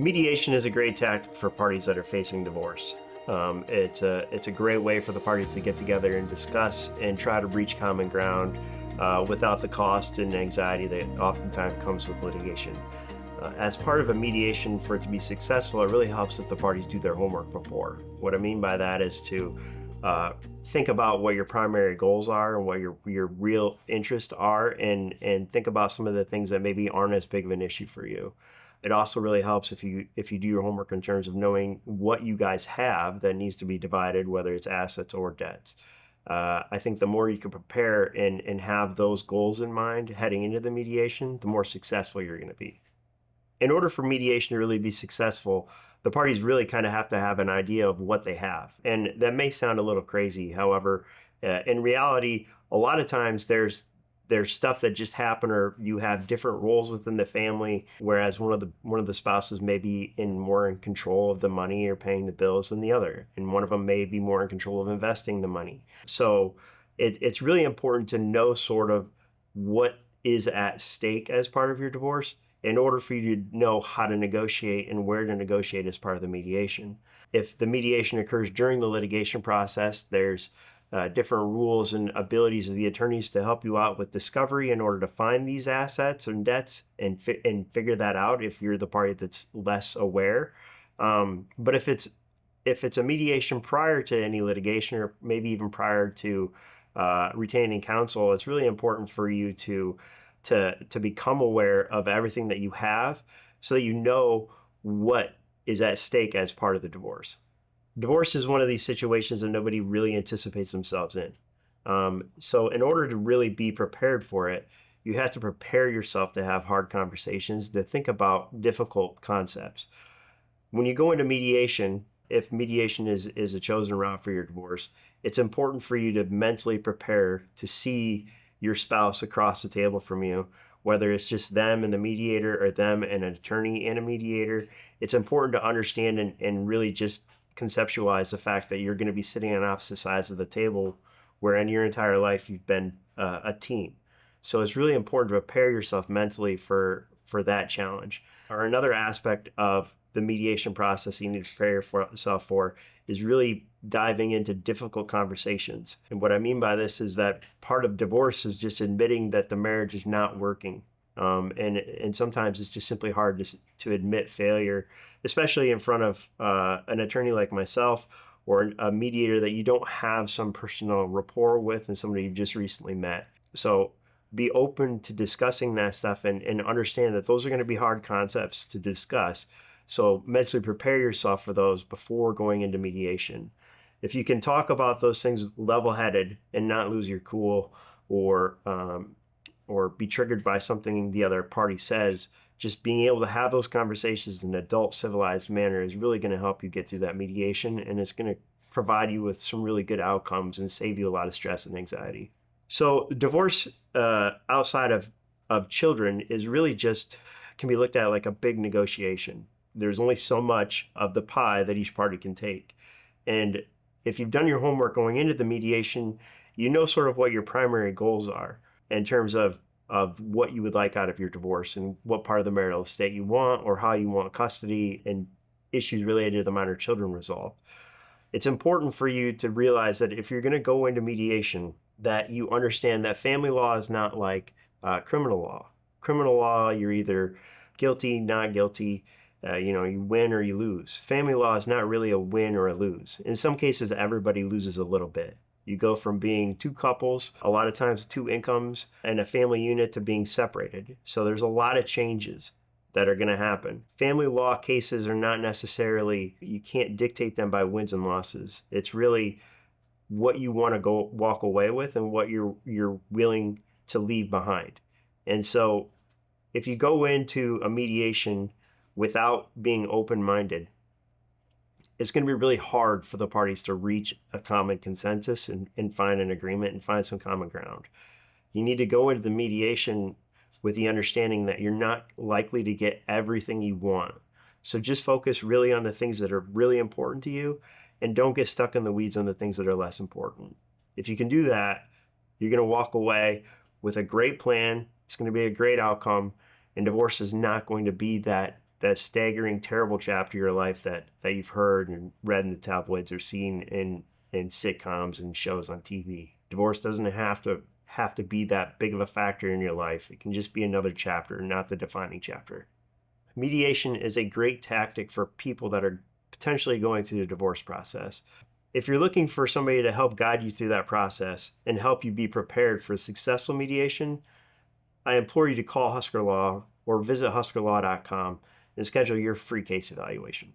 Mediation is a great tactic for parties that are facing divorce. It's a great way for the parties to get together and discuss and try to reach common ground without the cost and anxiety that oftentimes comes with litigation. As part of a mediation, for it to be successful, it really helps if the parties do their homework before. What I mean by that is to think about what your primary goals are and what your real interests are, and think about some of the things that maybe aren't as big of an issue for you. It also really helps if you do your homework in terms of knowing what you guys have that needs to be divided, whether it's assets or debts. I think the more you can prepare and have those goals in mind heading into the mediation, the more successful you're going to be. In order for mediation to really be successful, the parties really kind of have to have an idea of what they have. And that may sound a little crazy. However, in reality, a lot of times there's stuff that just happen, or you have different roles within the family, whereas one of the spouses may be more in control of the money or paying the bills than the other, and one of them may be more in control of investing the money. So it's really important to know sort of what is at stake as part of your divorce in order for you to know how to negotiate and where to negotiate as part of the mediation. If the mediation occurs during the litigation process, there's different rules and abilities of the attorneys to help you out with discovery in order to find these assets and debts and figure that out if you're the party that's less aware. But if it's a mediation prior to any litigation, or maybe even prior to retaining counsel, it's really important for you to become aware of everything that you have so that you know what is at stake as part of the divorce. Divorce is one of these situations that nobody really anticipates themselves in. So in order to really be prepared for it, you have to prepare yourself to have hard conversations, to think about difficult concepts. When you go into mediation, if mediation is a chosen route for your divorce, it's important for you to mentally prepare to see your spouse across the table from you, whether it's just them and the mediator or them and an attorney and a mediator. It's important to understand and really just conceptualize the fact that you're going to be sitting on opposite sides of the table, where in your entire life you've been a team. So it's really important to prepare yourself mentally for that challenge. Or another aspect of the mediation process you need to prepare yourself for is really diving into difficult conversations. And what I mean by this is that part of divorce is just admitting that the marriage is not working. And sometimes it's just simply hard to admit failure, especially in front of an attorney like myself, or a mediator that you don't have some personal rapport with and somebody you just recently met. So be open to discussing that stuff and understand that those are going to be hard concepts to discuss. So mentally prepare yourself for those before going into mediation. If you can talk about those things level-headed and not lose your cool or be triggered by something the other party says, just being able to have those conversations in an adult, civilized manner is really going to help you get through that mediation, and it's going to provide you with some really good outcomes and save you a lot of stress and anxiety. So divorce outside of children is really can be looked at like a big negotiation. There's only so much of the pie that each party can take. And if you've done your homework going into the mediation, you know sort of what your primary goals are in terms of what you would like out of your divorce and what part of the marital estate you want, or how you want custody and issues related to the minor children resolved. It's important for you to realize that if you're going to go into mediation, that you understand that family law is not like criminal law. Criminal law, you're either guilty, not guilty. You win or you lose. Family law is not really a win or a lose. In some cases, everybody loses a little bit. You go from being two couples, a lot of times two incomes, and a family unit, to being separated. So there's a lot of changes that are going to happen. Family law cases are not necessarily, you can't dictate them by wins and losses. It's really what you want to walk away with and what you're willing to leave behind. And so if you go into a mediation without being open-minded, it's going to be really hard for the parties to reach a common consensus and find an agreement and find some common ground. You need to go into the mediation with the understanding that you're not likely to get everything you want. So just focus really on the things that are really important to you, and don't get stuck in the weeds on the things that are less important. If you can do that, you're going to walk away with a great plan. It's going to be a great outcome, and divorce is not going to be that that staggering, terrible chapter of your life that you've heard and read in the tabloids or seen in sitcoms and shows on TV. Divorce doesn't have to be that big of a factor in your life. It can just be another chapter, not the defining chapter. Mediation is a great tactic for people that are potentially going through the divorce process. If you're looking for somebody to help guide you through that process and help you be prepared for successful mediation, I implore you to call Husker Law or visit huskerlaw.com and schedule your free case evaluation.